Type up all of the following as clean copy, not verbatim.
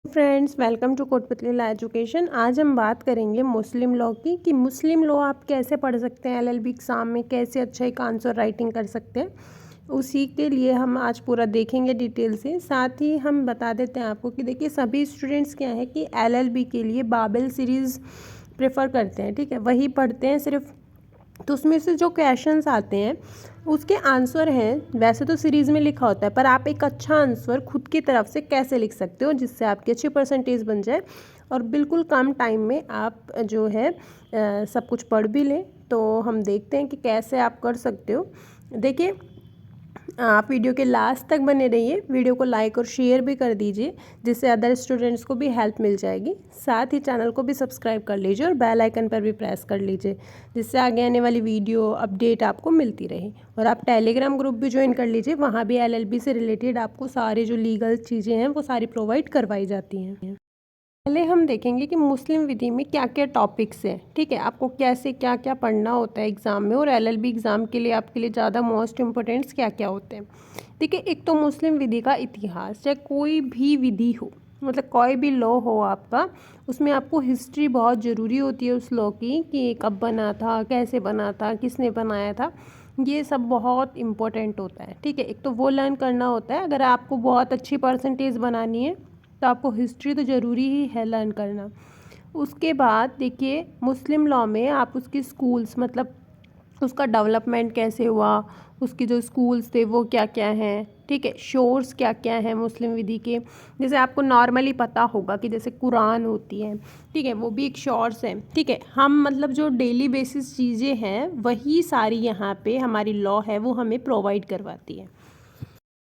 Friends, welcome to Kotputli law education. आज हम बात करेंगे मुस्लिम लॉ की कि मुस्लिम लॉ आप कैसे पढ़ सकते हैं, एलएलबी एग्ज़ाम में कैसे अच्छा एक आंसर राइटिंग कर सकते हैं। उसी के लिए हम आज पूरा देखेंगे डिटेल से। साथ ही हम बता देते हैं आपको कि देखिए सभी स्टूडेंट्स क्या है कि एलएलबी के लिए बाबेल सीरीज़ प्रेफर करते हैं, ठीक है, वही पढ़ते हैं सिर्फ। तो उसमें से जो क्वेश्चंस आते हैं उसके आंसर हैं, वैसे तो सीरीज़ में लिखा होता है, पर आप एक अच्छा आंसर खुद की तरफ से कैसे लिख सकते हो जिससे आपकी अच्छी परसेंटेज बन जाए और बिल्कुल कम टाइम में आप जो है सब कुछ पढ़ भी लें। तो हम देखते हैं कि कैसे आप कर सकते हो। देखिए, आप वीडियो के लास्ट तक बने रहिए, वीडियो को लाइक और शेयर भी कर दीजिए जिससे अदर स्टूडेंट्स को भी हेल्प मिल जाएगी। साथ ही चैनल को भी सब्सक्राइब कर लीजिए और बेल आइकन पर भी प्रेस कर लीजिए जिससे आगे आने वाली वीडियो अपडेट आपको मिलती रहे। और आप टेलीग्राम ग्रुप भी ज्वाइन कर लीजिए, वहाँ भी एलएलबी से रिलेटेड आपको सारी जो लीगल चीज़ें हैं वो सारी प्रोवाइड करवाई जाती हैं। पहले हम देखेंगे कि मुस्लिम विधि में क्या क्या टॉपिक्स हैं, ठीक है, आपको कैसे क्या क्या पढ़ना होता है एग्ज़ाम में, और एलएलबी एग्ज़ाम के लिए आपके लिए ज़्यादा मोस्ट इम्पोर्टेंट्स क्या क्या होते हैं। देखिए, एक तो मुस्लिम विधि का इतिहास, चाहे कोई भी विधि हो, मतलब कोई भी लॉ हो आपका, उसमें आपको हिस्ट्री बहुत ज़रूरी होती है उस लॉ की कि कब बना था, कैसे बना था, किसने बनाया था, ये सब बहुत इम्पोर्टेंट होता है, ठीक है। एक तो वो लर्न करना होता है, अगर आपको बहुत अच्छी परसेंटेज बनानी है तो आपको हिस्ट्री तो ज़रूरी ही है लर्न करना। उसके बाद देखिए, मुस्लिम लॉ में आप उसकी स्कूल्स, मतलब उसका डेवलपमेंट कैसे हुआ, उसके जो स्कूल्स थे वो क्या क्या हैं, ठीक है, शोर्स क्या क्या हैं मुस्लिम विधि के। जैसे आपको नॉर्मली पता होगा कि जैसे कुरान होती है, ठीक है, वो भी एक शोर्स है, ठीक है। हम मतलब जो डेली बेसिस चीज़ें हैं वही सारी यहाँ पे हमारी लॉ है वो हमें प्रोवाइड करवाती है।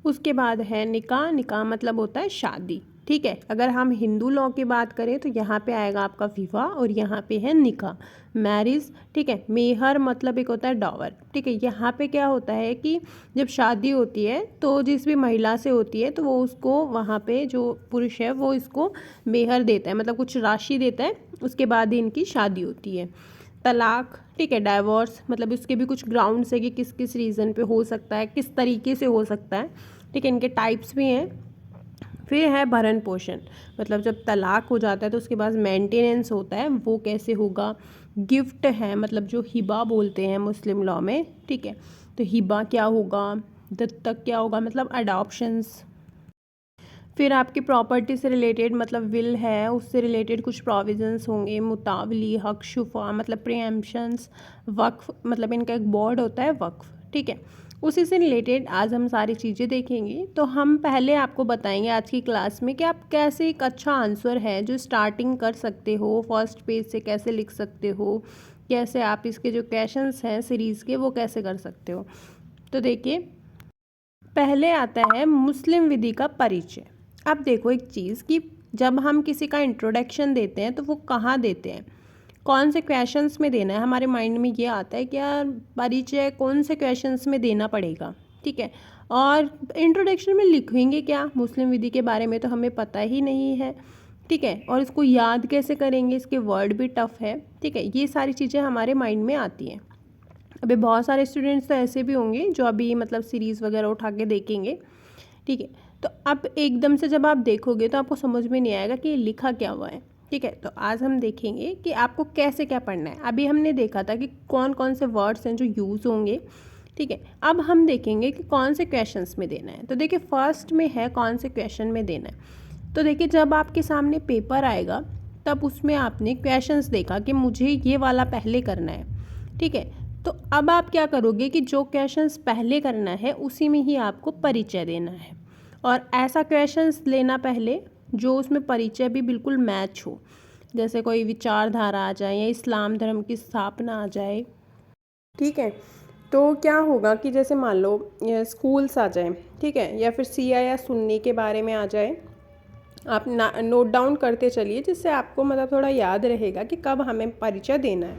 उसके बाद है निकाह। निकाह मतलब होता है शादी, ठीक है। अगर हम हिंदू लॉ की बात करें तो यहाँ पे आएगा आपका विवाह और यहाँ पे है निकाह, मैरिज, ठीक है। मेहर मतलब एक होता है डॉवर, ठीक है। यहाँ पे क्या होता है कि जब शादी होती है तो जिस भी महिला से होती है तो वो उसको वहाँ पे जो पुरुष है वो इसको मेहर देता है, मतलब कुछ राशि देता है, उसके बाद ही इनकी शादी होती है। तलाक, ठीक है, डाइवोर्स, मतलब उसके भी कुछ ग्राउंड्स है कि किस किस रीज़न पे हो सकता है, किस तरीके से हो सकता है, ठीक है, इनके टाइप्स भी हैं। फिर है भरण पोषण, मतलब जब तलाक हो जाता है तो उसके बाद मेंटेनेंस होता है, वो कैसे होगा। गिफ्ट है, मतलब जो हिबा बोलते हैं मुस्लिम लॉ में, ठीक है, तो हिबा क्या होगा, दत्तक क्या होगा, मतलब अडॉप्शंस। फिर आपकी प्रॉपर्टी से रिलेटेड, मतलब विल है, उससे रिलेटेड कुछ प्रोविजंस होंगे, मुतावली, हक शुफा मतलब प्रीएम्पशंस, वक्फ, मतलब इनका एक बोर्ड होता है वक्फ, ठीक है। उसी से रिलेटेड आज हम सारी चीज़ें देखेंगे। तो हम पहले आपको बताएंगे आज की क्लास में कि आप कैसे एक अच्छा आंसर है जो स्टार्टिंग कर सकते हो, फर्स्ट पेज से कैसे लिख सकते हो, कैसे आप इसके जो क्वेश्चंस हैं सीरीज़ के वो कैसे कर सकते हो। तो देखिए, पहले आता है मुस्लिम विधि का परिचय। अब देखो एक चीज़ कि जब हम किसी का इंट्रोडक्शन देते हैं तो वो कहाँ देते हैं, कौन से क्वेश्चंस में देना है, हमारे माइंड में ये आता है कि यार परिचय कौन से क्वेश्चंस में देना पड़ेगा, ठीक है। और इंट्रोडक्शन में लिखेंगे क्या, मुस्लिम विधि के बारे में तो हमें पता ही नहीं है, ठीक है, और इसको याद कैसे करेंगे, इसके वर्ड भी टफ है, ठीक है। ये सारी चीज़ें हमारे माइंड में आती हैं। अभी बहुत सारे स्टूडेंट्स तो ऐसे भी होंगे जो अभी मतलब सीरीज़ वगैरह उठा के देखेंगे, ठीक है। तो अब एकदम से जब आप देखोगे तो आपको समझ में नहीं आएगा कि ये लिखा क्या हुआ है, ठीक है। तो आज हम देखेंगे कि आपको कैसे क्या पढ़ना है। अभी हमने देखा था कि कौन कौन से वर्ड्स हैं जो यूज़ होंगे, ठीक है। अब हम देखेंगे कि कौन से क्वेश्चंस में देना है। तो देखिए, फर्स्ट में है कौन से क्वेश्चन में देना है। तो देखिए, जब आपके सामने पेपर आएगा तब उसमें आपने क्वेश्चंस देखा कि मुझे ये वाला पहले करना है, ठीक है। तो अब आप क्या करोगे कि जो क्वेश्चंस पहले करना है उसी में ही आपको परिचय देना है, और ऐसा क्वेश्चंस लेना पहले जो उसमें परिचय भी बिल्कुल मैच हो, जैसे कोई विचारधारा आ जाए या इस्लाम धर्म की स्थापना आ जाए, ठीक है। तो क्या होगा कि जैसे मान लो ये स्कूल्स आ जाए, ठीक है, या फिर सिया या सुन्नी के बारे में आ जाए, आप नोट डाउन करते चलिए जिससे आपको मतलब थोड़ा याद रहेगा कि कब हमें परिचय देना है,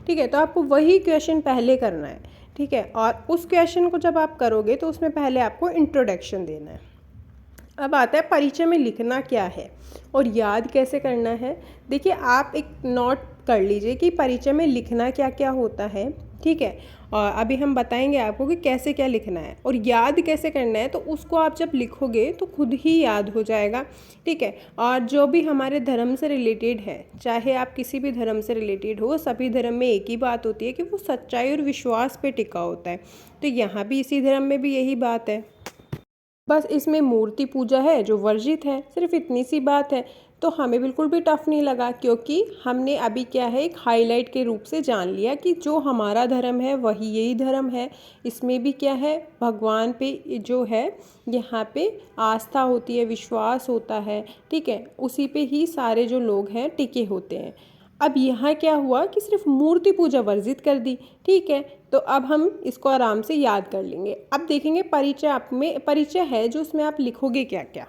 ठीक है। तो आपको वही क्वेश्चन पहले करना है, ठीक है, और उस क्वेश्चन को जब आप करोगे तो उसमें पहले आपको इंट्रोडक्शन देना है। अब आता है परिचय में लिखना क्या है और याद कैसे करना है। देखिए, आप एक नोट कर लीजिए कि परिचय में लिखना क्या क्या होता है, ठीक है। और अभी हम बताएंगे आपको कि कैसे क्या लिखना है और याद कैसे करना है, तो उसको आप जब लिखोगे तो खुद ही याद हो जाएगा। ठीक है। और जो भी हमारे धर्म से रिलेटेड है, चाहे आप किसी भी धर्म से रिलेटेड हो, सभी धर्म में एक ही बात होती है कि वो सच्चाई और विश्वास पे टिका होता है। तो यहाँ भी इसी धर्म में भी यही बात है। बस इसमें मूर्ति पूजा है जो वर्जित है, सिर्फ इतनी सी बात है। तो हमें बिल्कुल भी टफ नहीं लगा, क्योंकि हमने अभी क्या है, एक हाईलाइट के रूप से जान लिया कि जो हमारा धर्म है वही यही धर्म है। इसमें भी क्या है, भगवान पे जो है यहाँ पे आस्था होती है, विश्वास होता है। ठीक है, उसी पे ही सारे जो लोग हैं टिके होते हैं। अब यहाँ क्या हुआ कि सिर्फ मूर्ति पूजा वर्जित कर दी। ठीक है, तो अब हम इसको आराम से याद कर लेंगे। अब देखेंगे परिचय, आप में परिचय है जो उसमें आप लिखोगे क्या क्या।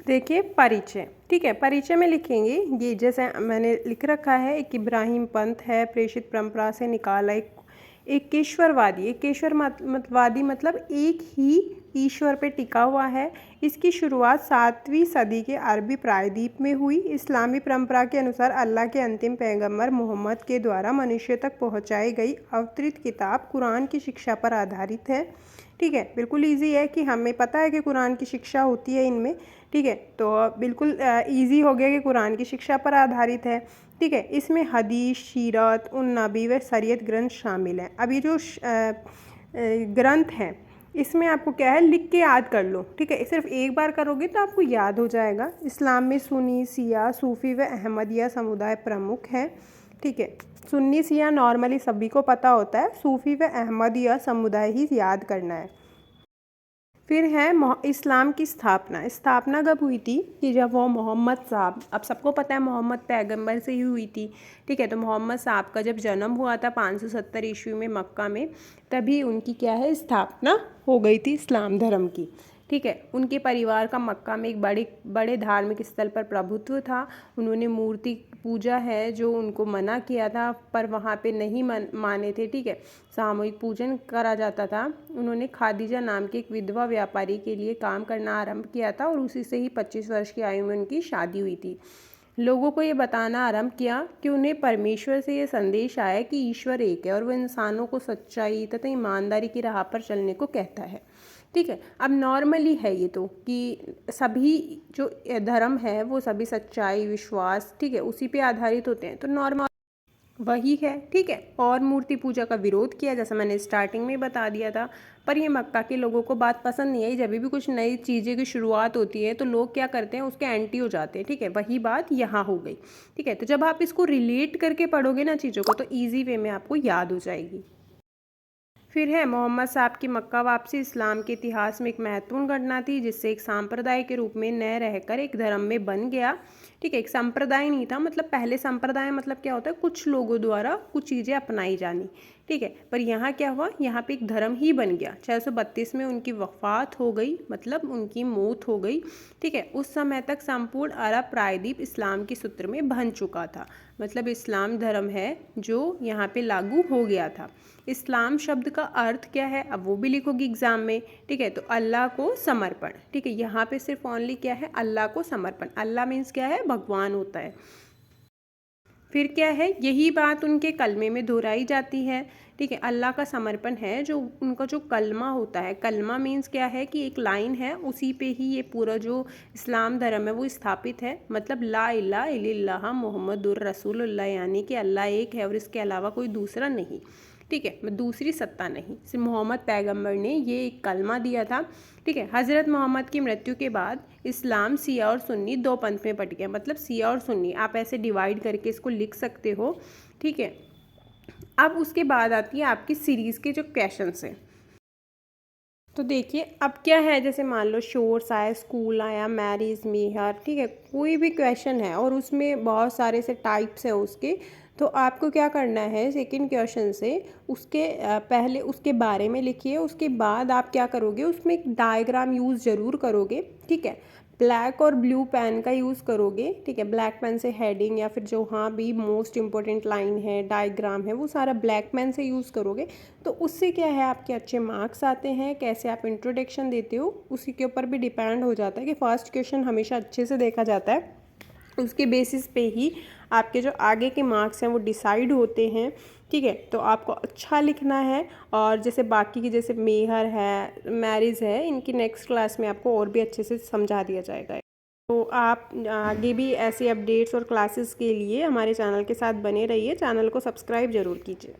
देखिए परिचय, ठीक है, परिचय में लिखेंगे ये जैसे मैंने लिख रखा है, एक इब्राहिम पंथ है, प्रेषित परंपरा से निकाला एक ईश्वरवादी, एक ईश्वरवादी मतलब एक ही ईश्वर पे टिका हुआ है। इसकी शुरुआत 7वीं सदी के अरबी प्रायद्वीप में हुई। इस्लामी परंपरा के अनुसार अल्लाह के अंतिम पैगंबर मोहम्मद के द्वारा मनुष्य तक पहुंचाई गई अवतरित किताब कुरान की शिक्षा पर आधारित है। ठीक है, बिल्कुल इजी है कि हमें पता है कि कुरान की शिक्षा होती है इनमें। ठीक है, तो बिल्कुल इजी हो गया कि कुरान की शिक्षा पर आधारित है। ठीक है, इसमें हदीस, सीरत, उन नबी व शरीयत ग्रंथ शामिल हैं। अब ये जो ग्रंथ हैं इसमें आपको क्या है, लिख के याद कर लो। ठीक है, सिर्फ एक बार करोगे तो आपको याद हो जाएगा। इस्लाम में सुन्नी, शिया, सूफ़ी व अहमदिया समुदाय प्रमुख हैं। ठीक है, सुन्नी शिया नॉर्मली सभी को पता होता है, सूफ़ी व अहमदिया समुदाय ही याद करना है। फिर है इस्लाम की स्थापना। स्थापना कब हुई थी कि जब वो मोहम्मद साहब, अब सबको पता है मोहम्मद पैगंबर से ही हुई थी। ठीक है, तो मोहम्मद साहब का जब जन्म हुआ था 570 ईस्वी में मक्का में, तभी उनकी क्या है, स्थापना हो गई थी इस्लाम धर्म की। ठीक है, उनके परिवार का मक्का में एक बड़े धार्मिक स्थल पर प्रभुत्व था। उन्होंने मूर्ति पूजा है जो उनको मना किया था, पर वहाँ पे नहीं माने थे। ठीक है, सामूहिक पूजन करा जाता था। उन्होंने खादीजा नाम के एक विधवा व्यापारी के लिए काम करना आरंभ किया था और उसी से ही 25 वर्ष की आयु में उनकी शादी हुई थी। लोगों को ये बताना आरंभ किया कि उन्हें परमेश्वर से ये संदेश आया कि ईश्वर एक है और वह इंसानों को सच्चाई तथा ईमानदारी की राह पर चलने को कहता है। ठीक है, अब नॉर्मली है ये तो कि सभी जो धर्म है वो सभी सच्चाई, विश्वास, ठीक है, उसी पे आधारित होते हैं, तो नॉर्मल वही है। ठीक है, और मूर्ति पूजा का विरोध किया, जैसा मैंने स्टार्टिंग में बता दिया था। पर ये मक्का के लोगों को बात पसंद नहीं आई। जब भी कुछ नई चीज़ें की शुरुआत होती है तो लोग क्या करते हैं, उसके एंटी हो जाते हैं। ठीक है, वही बात यहाँ हो गई। ठीक है, तो जब आप इसको रिलेट करके पढ़ोगे ना चीज़ों को, तो ईजी वे में आपको याद हो जाएगी। फिर है मोहम्मद साहब की मक्का वापसी। इस्लाम के इतिहास में एक महत्वपूर्ण घटना थी, जिससे एक सांप्रदाय के रूप में न रहकर एक धर्म में बन गया। ठीक है, एक संप्रदाय नहीं था, मतलब पहले संप्रदाय मतलब क्या होता है, कुछ लोगों द्वारा कुछ चीज़ें अपनाई जानी। ठीक है, पर यहाँ क्या हुआ, यहाँ पे एक धर्म ही बन गया। 632 में उनकी वफ़ात हो गई, मतलब उनकी मौत हो गई। ठीक है, उस समय तक संपूर्ण अरब प्रायद्वीप इस्लाम के सूत्र में बन चुका था, मतलब इस्लाम धर्म है जो यहाँ पे लागू हो गया था। इस्लाम शब्द का अर्थ क्या है, अब वो भी लिखोगी एग्जाम में। ठीक है, तो अल्लाह को समर्पण। ठीक है, यहाँ पे सिर्फ ओनली क्या है, अल्लाह को समर्पण। अल्लाह मीन्स क्या है, भगवान होता है। फिर क्या है, यही बात उनके कलमे में दोहराई जाती है। ठीक है, अल्लाह का समर्पण है जो उनका जो कलमा होता है। कलमा मीन्स क्या है कि एक लाइन है, उसी पे ही ये पूरा जो इस्लाम धर्म है वो स्थापित है। मतलब ला इलाहा इल्लल्लाह मुहम्मदुर रसूलुल्लाह, यानी कि अल्लाह एक है और इसके अलावा कोई दूसरा नहीं। ठीक है, दूसरी सत्ता नहीं। सिर्फ मोहम्मद पैगंबर ने ये एक कलमा दिया था। ठीक है, हज़रत मोहम्मद की मृत्यु के बाद इस्लाम शिया और सुन्नी दो पंथ में बट गया। मतलब शिया और सुन्नी आप ऐसे डिवाइड करके इसको लिख सकते हो। ठीक है, अब उसके बाद आती है आपकी सीरीज़ के जो क्वेश्चंस हैं। तो देखिए अब क्या है, जैसे मान लो शोर्स आया, स्कूल आया, मैरिज, मेहर। ठीक है, कोई भी क्वेश्चन है और उसमें बहुत सारे से टाइप्स हैं उसके, तो आपको क्या करना है, सेकंड क्वेश्चन से उसके पहले उसके बारे में लिखिए। उसके बाद आप क्या करोगे, उसमें एक डायग्राम यूज़ ज़रूर करोगे। ठीक है, ब्लैक और ब्लू पेन का यूज़ करोगे। ठीक है, ब्लैक पेन से हेडिंग या फिर जो हाँ भी मोस्ट इंपॉर्टेंट लाइन है, डायग्राम है, वो सारा ब्लैक पेन से यूज़ करोगे। तो उससे क्या है, आपके अच्छे मार्क्स आते हैं। कैसे आप इंट्रोडक्शन देते हो उसी के ऊपर भी डिपेंड हो जाता है कि फर्स्ट क्वेश्चन हमेशा अच्छे से देखा जाता है, उसके बेसिस पे ही आपके जो आगे के मार्क्स हैं वो डिसाइड होते हैं। ठीक है, तो आपको अच्छा लिखना है। और जैसे बाकी की जैसे मेहर है, मैरिज है, इनकी नेक्स्ट क्लास में आपको और भी अच्छे से समझा दिया जाएगा। तो आप आगे भी ऐसे अपडेट्स और क्लासेस के लिए हमारे चैनल के साथ बने रहिए। चैनल को सब्सक्राइब ज़रूर कीजिए।